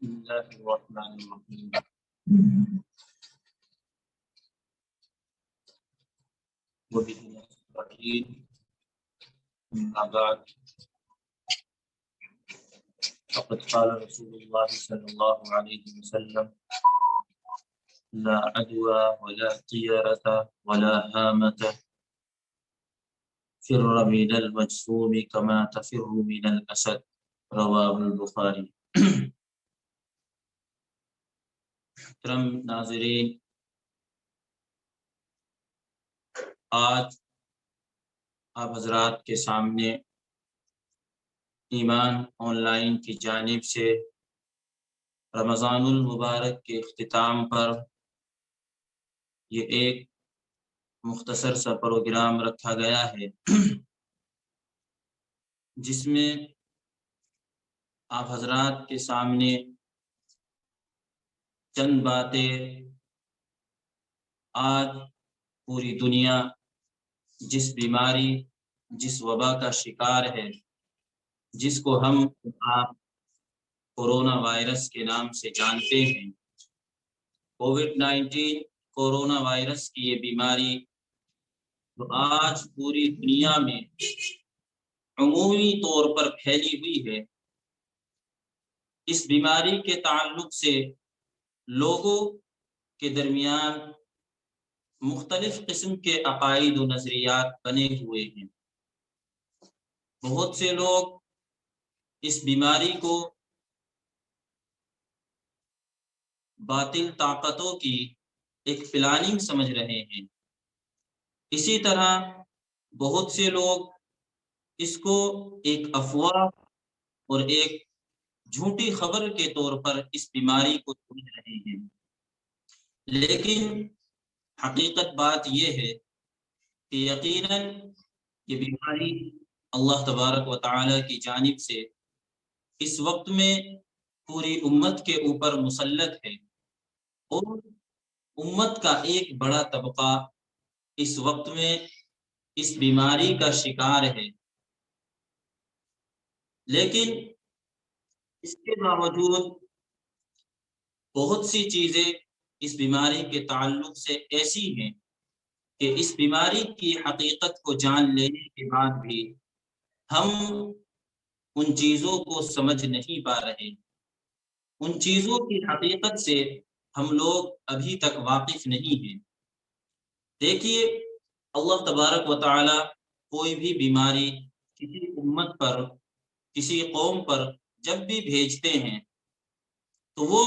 بسم الله الرحمن الرحيم. وبه نستعين. أما بعد فقد قال رسول الله صلى الله عليه وسلم: لا عدوى ولا طيرة ولا هامة فر من المجذوم كما تفر من الأسد. رواه البخاری. محترم ناظرین، آج آپ حضرات کے سامنے ایمان آن لائن کی جانب سے رمضان المبارک کے اختتام پر یہ ایک مختصر سا پروگرام رکھا گیا ہے، جس میں آپ حضرات کے سامنے چند باتیں آج پوری دنیا جس بیماری، جس وبا کا شکار ہے، جس کو ہم آپ کورونا وائرس کے نام سے جانتے ہیں، کووڈ-19 کورونا وائرس کی یہ بیماری جو آج پوری دنیا میں عمومی طور پر پھیلی ہوئی ہے، اس بیماری کے تعلق سے لوگوں کے درمیان مختلف قسم کے عقائد و نظریات بنے ہوئے ہیں۔ بہت سے لوگ اس بیماری کو باطل طاقتوں کی ایک پلاننگ سمجھ رہے ہیں، اسی طرح بہت سے لوگ اس کو ایک افواہ اور ایک جھوٹی خبر کے طور پر اس بیماری کو سمجھ رہے ہیں۔ لیکن حقیقت بات یہ ہے کہ یقیناً یہ بیماری اللہ تبارک و تعالی کی جانب سے اس وقت میں پوری امت کے اوپر مسلط ہے، اور امت کا ایک بڑا طبقہ اس وقت میں اس بیماری کا شکار ہے۔ لیکن اس کے باوجود بہت سی چیزیں اس بیماری کے تعلق سے ایسی ہیں کہ اس بیماری کی حقیقت کو جان لینے کے بعد بھی ہم ان چیزوں کو سمجھ نہیں پا رہے، ان چیزوں کی حقیقت سے ہم لوگ ابھی تک واقف نہیں ہیں۔ دیکھیے، اللہ تبارک و تعالی کوئی بھی بیماری کسی امت پر، کسی قوم پر جب بھی بھیجتے ہیں تو وہ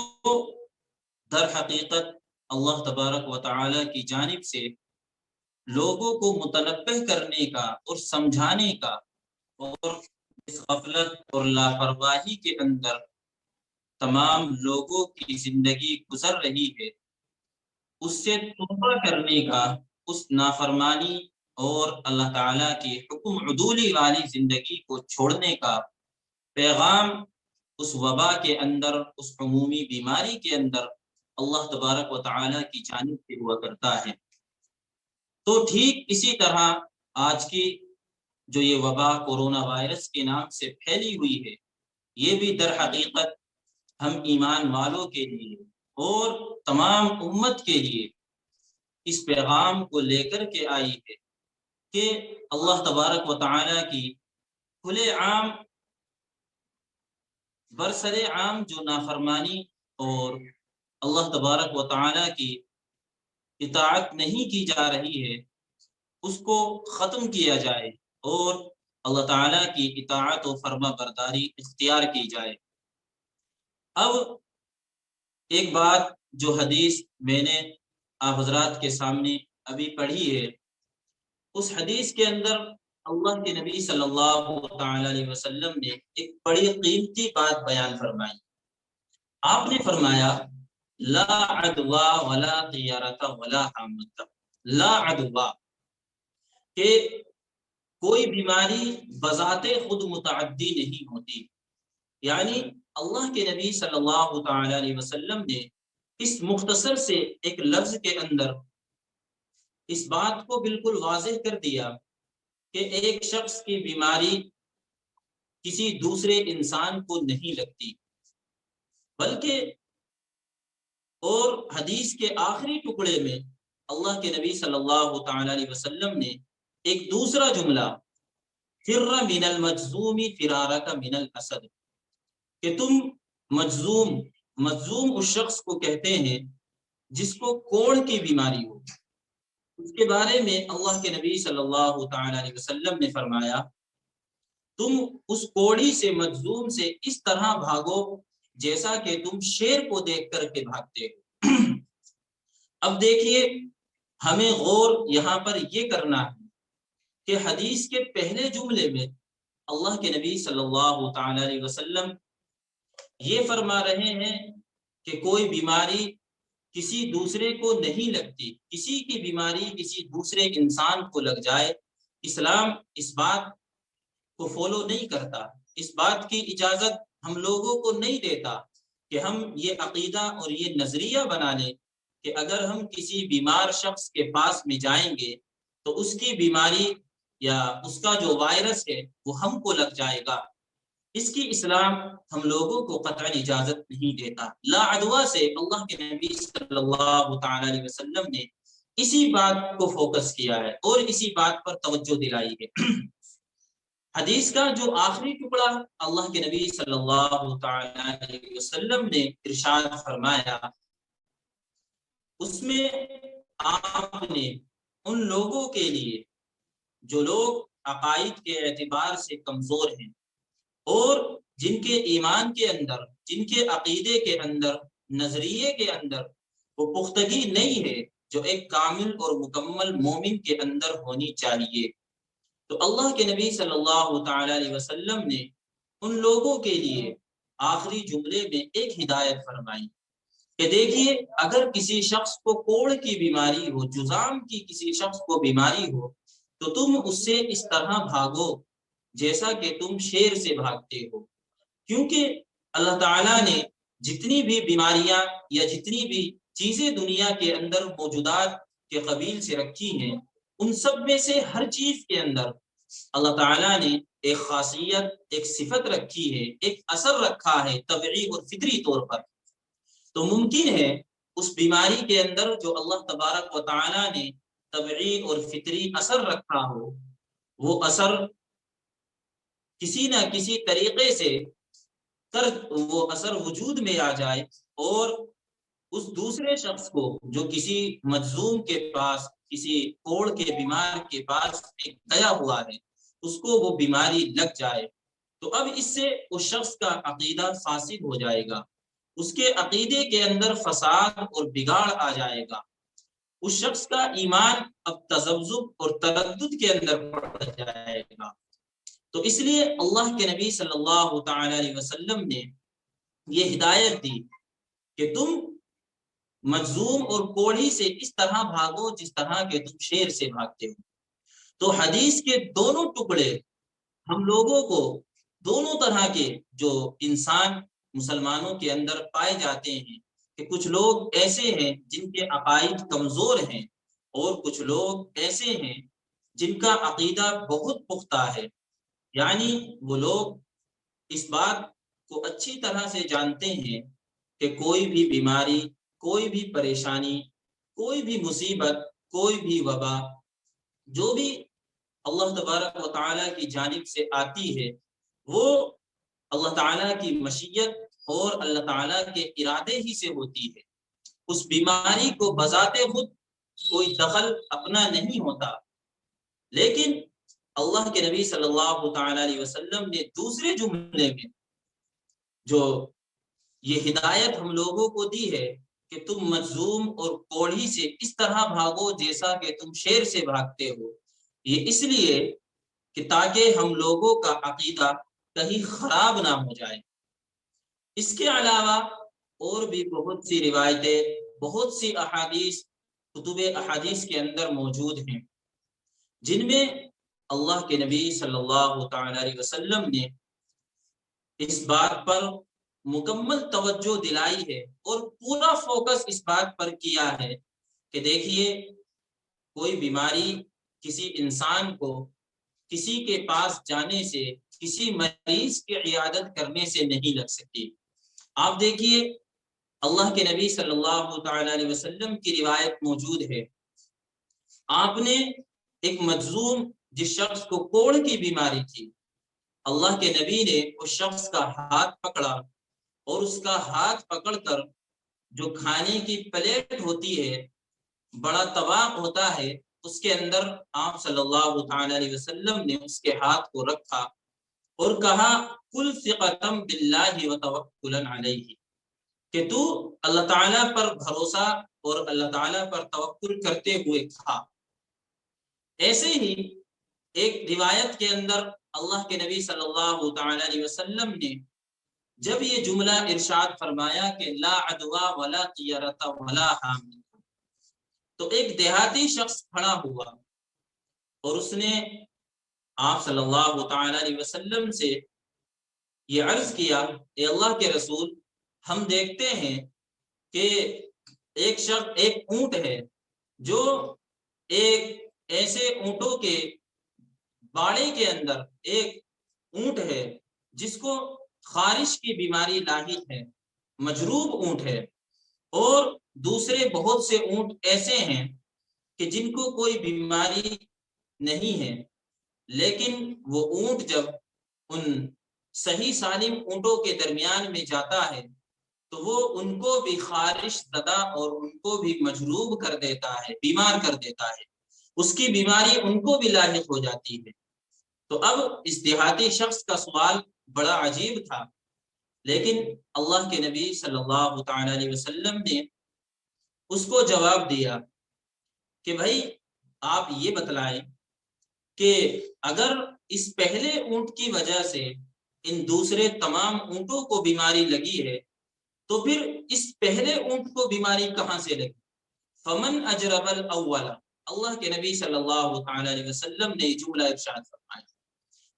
در حقیقت اللہ تبارک و تعالی کی جانب سے لوگوں کو متنبہ کرنے کا اور سمجھانے کا، اور اس غفلت اور لاپرواہی کے اندر تمام لوگوں کی زندگی گزر رہی ہے، اس سے توبہ کرنے کا، اس نافرمانی اور اللہ تعالیٰ کی حکم عدولی والی زندگی کو چھوڑنے کا پیغام اس وبا کے اندر، اس عمومی بیماری کے اندر اللہ تبارک و تعالیٰ کی جانب سے ہوا کرتا ہے۔ تو ٹھیک اسی طرح آج کی جو یہ وبا کورونا وائرس کے نام سے پھیلی ہوئی ہے، یہ بھی در حقیقت ہم ایمان والوں کے لیے اور تمام امت کے لیے اس پیغام کو لے کر کے آئی ہے کہ اللہ تبارک و تعالیٰ کی کھلے عام، برسر عام جو نافرمانی اور اللہ تبارک و تعالیٰ کی اطاعت نہیں کی جا رہی ہے، اس کو ختم کیا جائے اور اللہ تعالیٰ کی اطاعت و فرما برداری اختیار کی جائے۔ اب ایک بات جو حدیث میں نے آپ حضرات کے سامنے ابھی پڑھی ہے، اس حدیث کے اندر اللہ کے نبی صلی اللہ تعالی علیہ وسلم نے ایک بڑی قیمتی بات بیان فرمائی۔ آپ نے فرمایا: لا عدوى ولا طیرۃ ولا حامۃ۔ لا عدوى کہ کوئی بیماری بذات خود متعدی نہیں ہوتی، یعنی اللہ کے نبی صلی اللہ تعالی علیہ وسلم نے اس مختصر سے ایک لفظ کے اندر اس بات کو بالکل واضح کر دیا کہ ایک شخص کی بیماری کسی دوسرے انسان کو نہیں لگتی، بلکہ اور حدیث کے آخری ٹکڑے میں اللہ کے نبی صلی اللہ تعالی علیہ وسلم نے ایک دوسرا جملہ فر من المجزوم فرارک من الاسد، کہ تم مجزوم اس شخص کو کہتے ہیں جس کو کوڑ کی بیماری ہو، اس کے بارے میں اللہ کے نبی صلی اللہ تعالی علیہ وسلم نے فرمایا تم اس کوڑی سے مجزوم سے اس طرح بھاگو جیسا کہ تم شیر کو دیکھ کر کے بھاگتے ہو۔ اب دیکھیے، ہمیں غور یہاں پر یہ کرنا ہے کہ حدیث کے پہلے جملے میں اللہ کے نبی صلی اللہ تعالی علیہ وسلم یہ فرما رہے ہیں کہ کوئی بیماری کسی دوسرے کو نہیں لگتی، کسی کی بیماری کسی دوسرے انسان کو لگ جائے، اسلام اس بات کو فالو نہیں کرتا، اس بات کی اجازت ہم لوگوں کو نہیں دیتا کہ ہم یہ عقیدہ اور یہ نظریہ بنا لیں کہ اگر ہم کسی بیمار شخص کے پاس میں جائیں گے تو اس کی بیماری یا اس کا جو وائرس ہے وہ ہم کو لگ جائے گا۔ اس کی اسلام ہم لوگوں کو قطعا اجازت نہیں دیتا۔ لا عدوہ سے اللہ کے نبی صلی اللہ تعالی علیہ وسلم نے اسی بات کو فوکس کیا ہے اور اسی بات پر توجہ دلائی ہے۔ حدیث کا جو آخری ٹکڑا اللہ کے نبی صلی اللہ تعالی علیہ وسلم نے ارشاد فرمایا، اس میں آپ نے ان لوگوں کے لیے جو لوگ عقائد کے اعتبار سے کمزور ہیں اور جن کے ایمان کے اندر، جن کے عقیدے کے اندر، نظریے کے اندر وہ پختگی نہیں ہے جو ایک کامل اور مکمل مومن کے اندر ہونی چاہیے، تو اللہ کے نبی صلی اللہ تعالی علیہ وسلم نے ان لوگوں کے لیے آخری جملے میں ایک ہدایت فرمائی کہ دیکھیے، اگر کسی شخص کو کوڑ کی بیماری ہو، جذام کی کسی شخص کو بیماری ہو، تو تم اس سے اس طرح بھاگو جیسا کہ تم شیر سے بھاگتے ہو، کیونکہ اللہ تعالیٰ نے جتنی بھی بیماریاں یا جتنی بھی چیزیں دنیا کے اندر موجودات کے قبیل سے رکھی ہیں، ان سب میں سے ہر چیز کے اندر اللہ تعالیٰ نے ایک خاصیت، ایک صفت رکھی ہے، ایک اثر رکھا ہے طبعی اور فطری طور پر۔ تو ممکن ہے اس بیماری کے اندر جو اللہ تبارک و تعالیٰ نے طبعی اور فطری اثر رکھا ہو، وہ اثر کسی نہ کسی طریقے سے وہ اثر وجود میں آ جائے اور اس دوسرے شخص کو جو کسی مجزوم کے پاس، کسی کوڑ کے بیمار کے پاس گیا ہوا ہے، اس کو وہ بیماری لگ جائے، تو اب اس سے اس شخص کا عقیدہ فاسد ہو جائے گا، اس کے عقیدے کے اندر فساد اور بگاڑ آ جائے گا، اس شخص کا ایمان اب تذبذب اور تردد کے اندر پڑ جائے گا۔ تو اس لیے اللہ کے نبی صلی اللہ تعالی علیہ وسلم نے یہ ہدایت دی کہ تم مجزوم اور کوڑھی سے اس طرح بھاگو جس طرح کہ تم شیر سے بھاگتے ہو۔ تو حدیث کے دونوں ٹکڑے ہم لوگوں کو دونوں طرح کے جو انسان مسلمانوں کے اندر پائے جاتے ہیں کہ کچھ لوگ ایسے ہیں جن کے عقائد کمزور ہیں اور کچھ لوگ ایسے ہیں جن کا عقیدہ بہت پختہ ہے، یعنی وہ لوگ اس بات کو اچھی طرح سے جانتے ہیں کہ کوئی بھی بیماری، کوئی بھی پریشانی، کوئی بھی مصیبت، کوئی بھی وبا جو بھی اللہ تبارک و تعالیٰ کی جانب سے آتی ہے، وہ اللہ تعالیٰ کی مشیت اور اللہ تعالیٰ کے ارادے ہی سے ہوتی ہے۔ اس بیماری کو بذات خود کوئی دخل اپنا نہیں ہوتا، لیکن اللہ کے نبی صلی اللہ تعالی علیہ وسلم نے دوسرے جملے میں جو یہ ہدایت ہم لوگوں کو دی ہے کہ تم مجزوم اور کوڑھی سے اس طرح بھاگو جیسا کہ تم شیر سے بھاگتے ہو، یہ اس لیے کہ تاکہ ہم لوگوں کا عقیدہ کہیں خراب نہ ہو جائے۔ اس کے علاوہ اور بھی بہت سی روایتیں، بہت سی احادیث کتب احادیث کے اندر موجود ہیں جن میں اللہ کے نبی صلی اللہ تعالی علیہ وسلم نے اس بات پر مکمل توجہ دلائی ہے اور پورا فوکس اس بات پر کیا ہے کہ دیکھیے، کوئی بیماری کسی انسان کو کسی کے پاس جانے سے، کسی مریض کی عیادت کرنے سے نہیں لگ سکتی، آپ دیکھیے اللہ کے نبی صلی اللہ تعالی علیہ وسلم کی روایت موجود ہے، آپ نے ایک مجذوم جس شخص کو کوڑ کی بیماری تھی، اللہ کے نبی نے اس شخص کا ہاتھ پکڑا اور اس کا ہاتھ پکڑ کر جو کھانے کی پلیٹ ہوتی ہے، بڑا طباق ہوتا ہے، اس کے اندر آپ صلی اللہ تعالی علیہ وسلم نے اس کے ہاتھ کو رکھا اور کہا کل ثقتم باللہ وتوکلا علیہ، کہ تو اللہ تعالیٰ پر بھروسہ اور اللہ تعالیٰ پر توکل کرتے ہوئے کھا۔ ایسے ہی ایک روایت کے اندر اللہ کے نبی صلی اللہ تعالی علیہ وسلم نے جب یہ جملہ ارشاد فرمایا کہ لا عدوا ولا طیرۃ ولا حامل، تو ایک دیہاتی شخص کھڑا ہوا اور اس نے آپ صلی اللہ تعالی علیہ وسلم سے یہ عرض کیا، اے اللہ کے رسول، ہم دیکھتے ہیں کہ ایک شخص، ایک اونٹ ہے جو ایک ایسے اونٹوں کے باڑے کے اندر ایک اونٹ ہے جس کو خارش کی بیماری لاحق ہے، مجروب اونٹ ہے، اور دوسرے بہت سے اونٹ ایسے ہیں کہ جن کو کوئی بیماری نہیں ہے، لیکن وہ اونٹ جب ان صحیح سالم اونٹوں کے درمیان میں جاتا ہے تو وہ ان کو بھی خارش زدہ اور ان کو بھی مجروب کر دیتا ہے، بیمار کر دیتا ہے، اس کی بیماری ان کو بھی لاحق ہو جاتی ہے۔ تو اب اس دیہاتی شخص کا سوال بڑا عجیب تھا، لیکن اللہ کے نبی صلی اللہ تعالی علیہ وسلم نے اس کو جواب دیا کہ بھائی آپ یہ بتلائیں کہ اگر اس پہلے اونٹ کی وجہ سے ان دوسرے تمام اونٹوں کو بیماری لگی ہے تو پھر اس پہلے اونٹ کو بیماری کہاں سے لگی؟ فمن اجرب الاول، اللہ کے نبی صلی اللہ تعالی علیہ وسلم نے یہ جملہ ارشاد فرمایا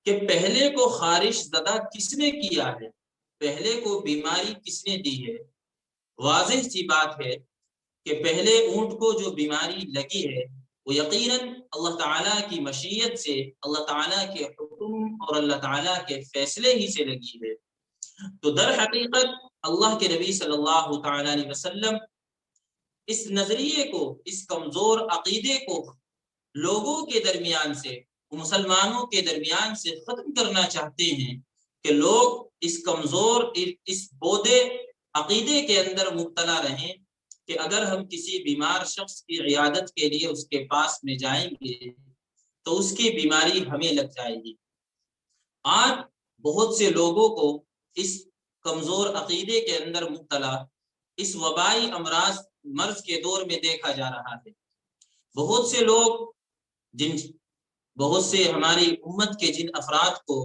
کہ پہلے کو خارش زدہ کس نے کیا ہے، پہلے کو بیماری کس نے دی ہے؟ واضح سی بات ہے کہ پہلے اونٹ کو جو بیماری لگی ہے وہ یقیناً اللہ تعالیٰ کی مشیت سے، اللہ تعالیٰ کے حکم اور اللہ تعالیٰ کے فیصلے ہی سے لگی ہے۔ تو در حقیقت اللہ کے نبی صلی اللہ تعالی علیہ وسلم اس نظریے کو، اس کمزور عقیدے کو لوگوں کے درمیان سے، مسلمانوں کے درمیان سے ختم کرنا چاہتے ہیں کہ لوگ اس کمزور، اس بودے عقیدے کے اندر مبتلا رہیں کہ اگر ہم کسی بیمار شخص کی عیادت کے لیے اس کے پاس میں جائیں گے تو اس کی بیماری ہمیں لگ جائے گی۔ آج بہت سے لوگوں کو اس کمزور عقیدے کے اندر مبتلا، اس وبائی امراض مرض کے دور میں دیکھا جا رہا ہے۔ بہت سے لوگ، بہت سے ہماری امت کے جن افراد کو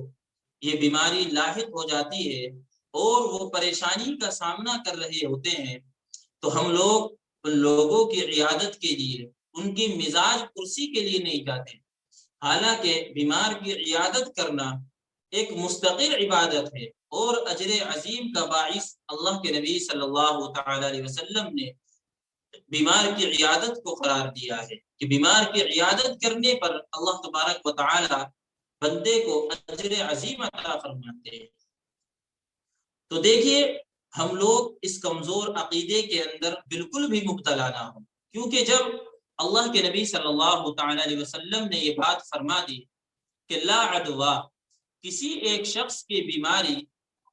یہ بیماری لاحق ہو جاتی ہے اور وہ پریشانی کا سامنا کر رہے ہوتے ہیں، تو ہم لوگ ان لوگوں کی عیادت کے لیے، ان کی مزاج پرسی کے لیے نہیں جاتے، حالانکہ بیمار کی عیادت کرنا ایک مستقل عبادت ہے اور اجر عظیم کا باعث اللہ کے نبی صلی اللہ تعالی علیہ وسلم نے بیمار کی عیادت کو قرار دیا ہے کہ بیمار کی عیادت کرنے پر اللہ تبارک و تعالی بندے کو اجر عظیم عطا فرماتے ہیں۔ تو دیکھیے ہم لوگ اس کمزور عقیدے کے اندر بالکل بھی مبتلا نہ ہوں، کیونکہ جب اللہ کے نبی صلی اللہ تعالی علیہ وسلم نے یہ بات فرما دی کہ لا عدوا، کسی ایک شخص کی بیماری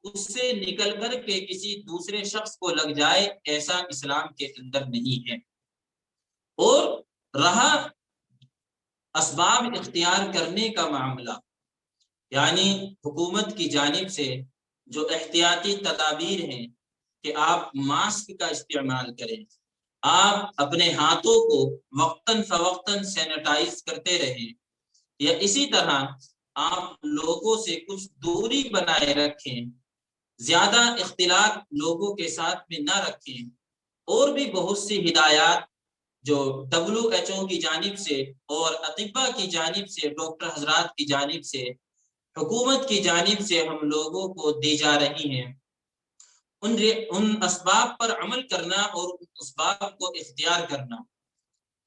اس سے نکل کر کے کسی دوسرے شخص کو لگ جائے، ایسا اسلام کے اندر نہیں ہے۔ اور رہا اسباب اختیار کرنے کا معاملہ، یعنی حکومت کی جانب سے جو احتیاطی تدابیر ہیں کہ آپ ماسک کا استعمال کریں، آپ اپنے ہاتھوں کو وقتاً فوقتاً سینیٹائز کرتے رہیں، یا اسی طرح آپ لوگوں سے کچھ دوری بنائے رکھیں، زیادہ اختلاط لوگوں کے ساتھ میں نہ رکھیں، اور بھی بہت سی ہدایات جو WHO کی جانب سے اور اطباء کی جانب سے، ڈاکٹر حضرات کی جانب سے، حکومت کی جانب سے ہم لوگوں کو دی جا رہی ہیں، ان اسباب پر عمل کرنا اور ان اسباب کو اختیار کرنا۔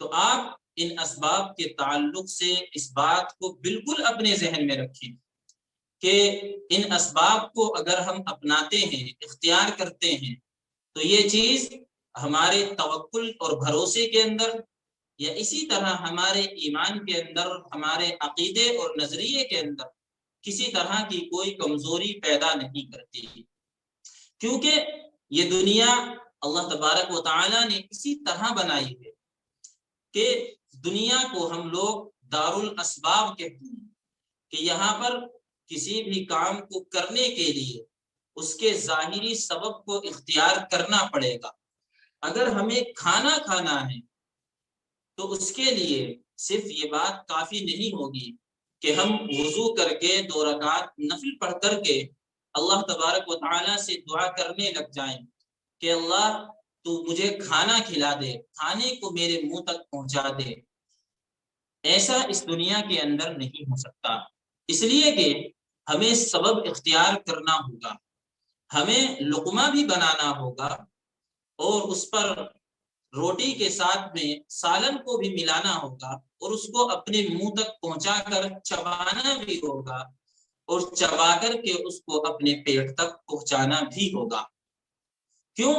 تو آپ ان اسباب کے تعلق سے اس بات کو بالکل اپنے ذہن میں رکھیں کہ ان اسباب کو اگر ہم اپناتے ہیں، اختیار کرتے ہیں، تو یہ چیز ہمارے توکل اور بھروسے کے اندر یا اسی طرح ہمارے ایمان کے اندر، ہمارے عقیدے اور نظریے کے اندر کسی طرح کی کوئی کمزوری پیدا نہیں کرتی، کیونکہ یہ دنیا اللہ تبارک و تعالی نے اسی طرح بنائی ہے کہ دنیا کو ہم لوگ دار الاسباب کہتے ہیں، کہ یہاں پر کسی بھی کام کو کرنے کے لیے اس کے ظاہری سبب کو اختیار کرنا پڑے گا۔ اگر ہمیں کھانا کھانا ہے تو اس کے لیے صرف یہ بات کافی نہیں ہوگی کہ ہم وضو کر کے 2 رکعت نفل پڑھ کر کے اللہ تبارک و تعالی سے دعا کرنے لگ جائیں کہ اللہ تو مجھے کھانا کھلا دے، کھانے کو میرے منہ تک پہنچا دے۔ ایسا اس دنیا کے اندر نہیں ہو سکتا، اس لیے کہ ہمیں سبب اختیار کرنا ہوگا، ہمیں لقمہ بھی بنانا ہوگا اور اس پر روٹی کے ساتھ میں سالن کو بھی ملانا ہوگا اور اس کو اپنے منہ تک پہنچا کر چبانا بھی ہوگا اور چبا کر کے اس کو اپنے پیٹ تک پہنچانا بھی ہوگا۔ کیوں؟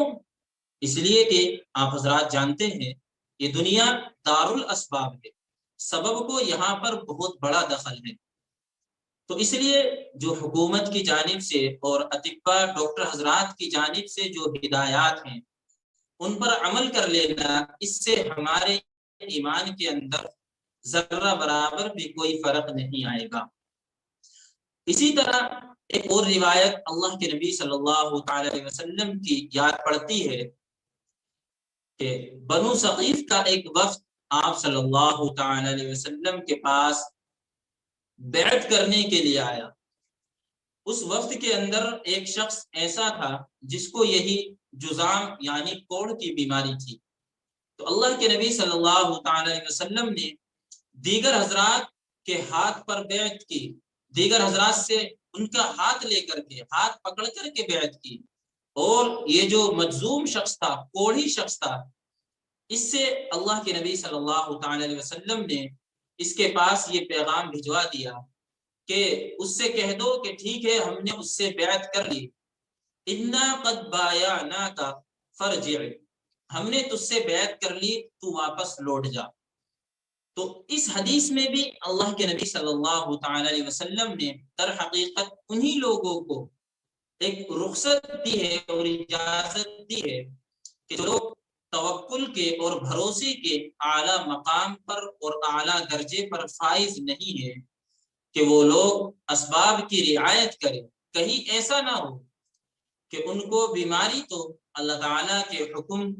اس لیے کہ آپ حضرات جانتے ہیں یہ دنیا دار الاسباب ہے، سبب کو یہاں پر بہت بڑا دخل ہے۔ تو اس لیے جو حکومت کی جانب سے اور اطباء ڈاکٹر حضرات کی جانب سے جو ہدایات ہیں ان پر عمل کر لینا، اس سے ہمارے ایمان کے اندر ذرہ برابر بھی کوئی فرق نہیں آئے گا۔ اسی طرح ایک اور روایت اللہ کے نبی صلی اللہ تعالی علیہ وسلم کی یاد پڑتی ہے کہ بنو ثقیف کا ایک وفد آپ صلی اللہ تعالی علیہ وسلم کے پاس بیعت کرنے کے لیے آیا۔ اس وفد کے اندر ایک شخص ایسا تھا جس کو یہی جذام یعنی کوڑ کی بیماری تھی، تو اللہ کے نبی صلی اللہ تعالی علیہ وسلم نے دیگر حضرات کے ہاتھ پر بیعت کی، دیگر حضرات سے ان کا ہاتھ لے کر کے، ہاتھ پکڑ کر کے بیعت کی، اور یہ جو مجذوم شخص تھا، کوڑھی شخص تھا، اس سے اللہ کے نبی صلی اللہ تعالی علیہ وسلم نے اس کے پاس یہ پیغام بھجوا دیا کہ اس سے کہہ دو کہ ٹھیک ہے ہم نے اس سے بیعت کر لی، انا قد بایعناک فرجع، ہم نے تجھ سے بیعت کر لی، تو واپس لوٹ جا۔ تو اس حدیث میں بھی اللہ کے نبی صلی اللہ تعالی علیہ وسلم نے در حقیقت انہی لوگوں کو ایک رخصت دی ہے اور اجازت دی ہے کہ جو لوگ توکل کے اور بھروسے کے اعلیٰ مقام پر اور اعلیٰ درجے پر فائز نہیں ہے کہ وہ لوگ اسباب کی رعایت کریں۔ کہیں ایسا نہ ہو کہ ان کو بیماری تو اللہ تعالیٰ کے حکم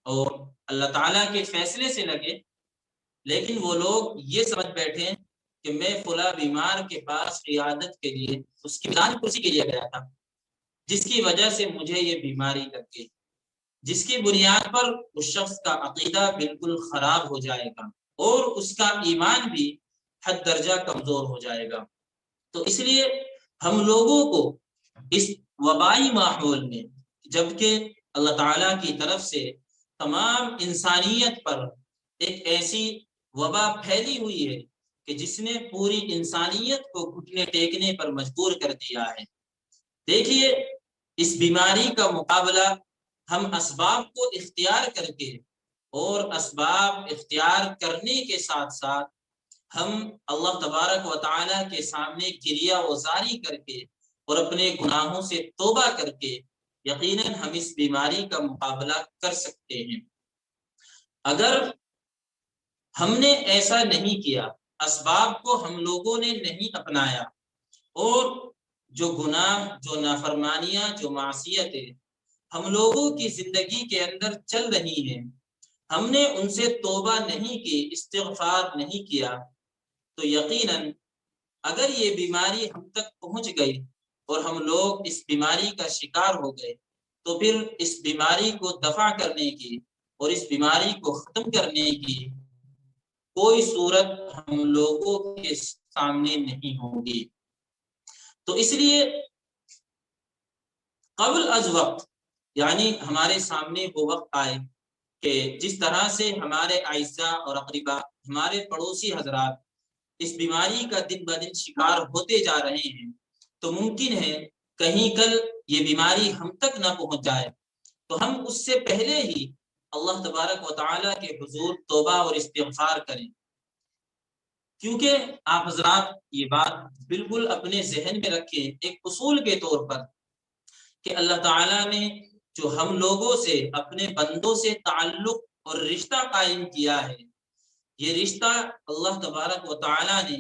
اور اللہ تعالیٰ کے فیصلے سے لگے، لیکن وہ لوگ یہ سمجھ بیٹھے کہ میں فلاں بیمار کے پاس عیادت کے لیے اس کی میدان کرسی کے لیے گیا تھا، جس کی وجہ سے مجھے یہ بیماری لگ گئی، جس کی بنیاد پر اس شخص کا عقیدہ بالکل خراب ہو جائے گا اور اس کا ایمان بھی حد درجہ کمزور ہو جائے گا۔ تو اس لیے ہم لوگوں کو اس وبائی ماحول میں، جبکہ اللہ تعالیٰ کی طرف سے تمام انسانیت پر ایک ایسی وبا پھیلی ہوئی ہے کہ جس نے پوری انسانیت کو گھٹنے ٹیکنے پر مجبور کر دیا ہے، دیکھیے اس بیماری کا مقابلہ ہم اسباب کو اختیار کر کے اور اسباب اختیار کرنے کے ساتھ ساتھ ہم اللہ تبارک و تعالیٰ کے سامنے گریہ وزاری کر کے اور اپنے گناہوں سے توبہ کر کے یقیناً ہم اس بیماری کا مقابلہ کر سکتے ہیں۔ اگر ہم نے ایسا نہیں کیا، اسباب کو ہم لوگوں نے نہیں اپنایا اور جو گناہ، جو نافرمانیاں، جو معصیتیں ہم لوگوں کی زندگی کے اندر چل رہی ہیں، ہم نے ان سے توبہ نہیں کی، استغفار نہیں کیا، تو یقیناً اگر یہ بیماری ہم تک پہنچ گئی اور ہم لوگ اس بیماری کا شکار ہو گئے، تو پھر اس بیماری کو دفع کرنے کی اور اس بیماری کو ختم کرنے کی کوئی صورت ہم لوگوں کے سامنے نہیں ہوگی۔ تو اس لیے قبل از وقت، یعنی ہمارے سامنے وہ وقت آئے کہ جس طرح سے ہمارے اعزاء اور اقربا، ہمارے پڑوسی حضرات اس بیماری کا دن بدن شکار ہوتے جا رہے ہیں، تو ممکن ہے کہیں کل یہ بیماری ہم تک نہ پہنچ جائے، تو ہم اس سے پہلے ہی اللہ تبارک و تعالیٰ کے حضور توبہ اور استغفار کریں۔ کیونکہ آپ حضرات یہ بات بالکل اپنے ذہن میں رکھیں ایک اصول کے طور پر کہ اللہ تعالیٰ نے جو ہم لوگوں سے اپنے بندوں سے تعلق اور رشتہ قائم کیا ہے، یہ رشتہ اللہ تبارک و تعالیٰ نے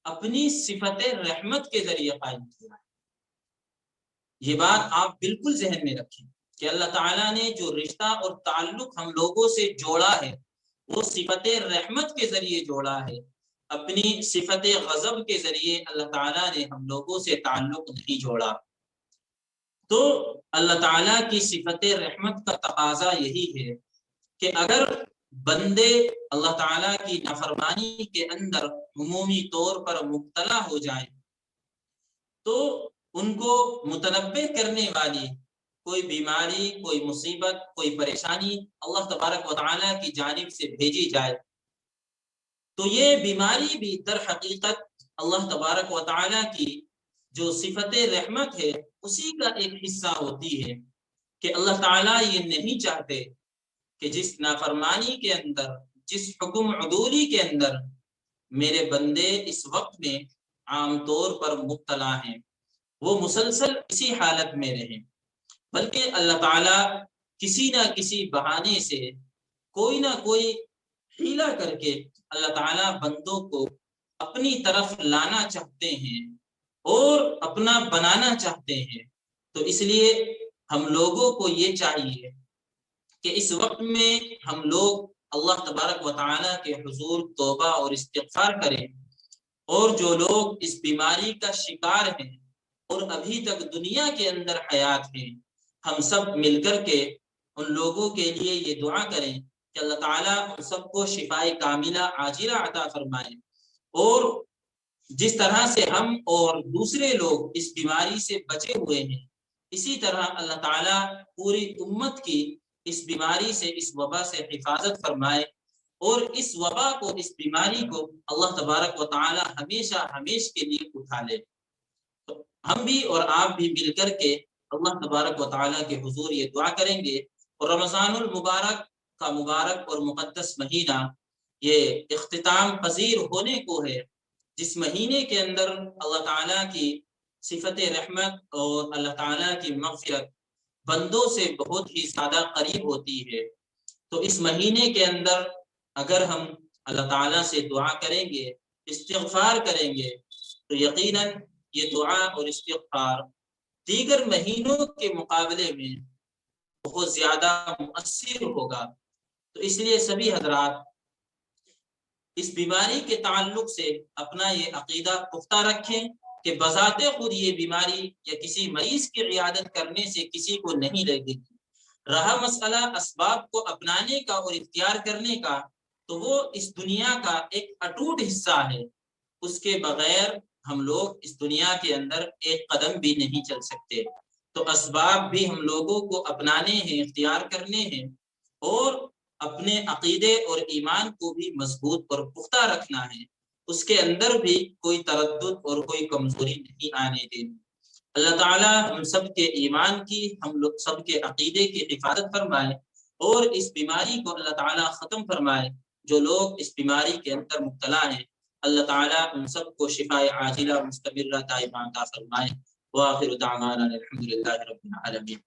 اپنی صفت رحمت کے ذریعے قائم کیا ہے۔ یہ بات آپ بالکل ذہن میں رکھیں کہ اللہ تعالیٰ نے جو رشتہ اور تعلق ہم لوگوں سے جوڑا ہے وہ صفت رحمت کے ذریعے جوڑا ہے، اپنی صفت غضب کے ذریعے اللہ تعالیٰ نے ہم لوگوں سے تعلق نہیں جوڑا۔ تو اللہ تعالیٰ کی صفت رحمت کا تقاضا یہی ہے کہ اگر بندے اللہ تعالیٰ کی نافرمانی کے اندر عمومی طور پر مبتلا ہو جائیں تو ان کو متنبہ کرنے والی کوئی بیماری، کوئی مصیبت، کوئی پریشانی اللہ تبارک و تعالیٰ کی جانب سے بھیجی جائے، تو یہ بیماری بھی در حقیقت اللہ تبارک و تعالیٰ کی جو صفت رحمت ہے اسی کا ایک حصہ ہوتی ہے کہ اللہ تعالیٰ یہ نہیں چاہتے کہ جس نافرمانی کے اندر، جس حکم عدولی کے اندر میرے بندے اس وقت میں عام طور پر مبتلا ہیں وہ مسلسل اسی حالت میں رہیں، بلکہ اللہ تعالیٰ کسی نہ کسی بہانے سے کوئی نہ کوئی حیلہ کر کے اللہ تعالیٰ بندوں کو اپنی طرف لانا چاہتے ہیں اور اپنا بنانا چاہتے ہیں۔ تو اس لیے ہم لوگوں کو یہ چاہیے کہ اس وقت میں ہم لوگ اللہ تبارک و تعالیٰ کے حضور توبہ اور استغفار کریں، اور جو لوگ اس بیماری کا شکار ہیں اور ابھی تک دنیا کے اندر حیات ہیں، ہم سب مل کر کے ان لوگوں کے لیے یہ دعا کریں کہ اللہ تعالیٰ ان سب کو شفائے کاملہ عاجلہ عطا فرمائے، اور جس طرح سے ہم اور دوسرے لوگ اس بیماری سے بچے ہوئے ہیں اسی طرح اللہ تعالیٰ پوری امت کی اس بیماری سے، اس وبا سے حفاظت فرمائے، اور اس وبا کو، اس بیماری کو اللہ تبارک و تعالیٰ ہمیشہ ہمیش کے لیے اٹھا لے۔ تو ہم بھی اور آپ بھی مل کر کے اللہ تبارک و تعالیٰ کے حضور یہ دعا کریں گے، اور رمضان المبارک کا مبارک اور مقدس مہینہ یہ اختتام پذیر ہونے کو ہے، جس مہینے کے اندر اللہ تعالیٰ کی صفت رحمت اور اللہ تعالیٰ کی مغفرت بندوں سے بہت ہی زیادہ قریب ہوتی ہے۔ تو اس مہینے کے اندر اگر ہم اللہ تعالیٰ سے دعا کریں گے، استغفار کریں گے، تو یقیناً یہ دعا اور استغفار دیگر مہینوں کے مقابلے میں بہت زیادہ مؤثر ہوگا۔ تو اس لیے سبھی حضرات اس بیماری کے تعلق سے اپنا یہ عقیدہ پختہ رکھیں کہ بذات خود یہ بیماری یا کسی مریض کی عیادت کرنے سے کسی کو نہیں لگے گی۔ رہا مسئلہ اسباب کو اپنانے کا اور اختیار کرنے کا، تو وہ اس دنیا کا ایک اٹوٹ حصہ ہے، اس کے بغیر ہم لوگ اس دنیا کے اندر ایک قدم بھی نہیں چل سکتے۔ تو اسباب بھی ہم لوگوں کو اپنانے ہیں، اختیار کرنے ہیں، اور اپنے عقیدے اور ایمان کو بھی مضبوط اور پختہ رکھنا ہے، اس کے اندر بھی کوئی تردد اور کوئی کمزوری نہیں آنے دینی۔ اللہ تعالیٰ ہم سب کے ایمان کی، ہم لوگ سب کے عقیدے کی حفاظت فرمائے، اور اس بیماری کو اللہ تعالیٰ ختم فرمائے۔ جو لوگ اس بیماری کے اندر مبتلا ہیں اللہ تعالیٰ ان سب کو شفائے عاجلہ مستمرہ دائمہ عطا فرمائے۔ وآخر دعوانا الحمد للہ رب العالمین۔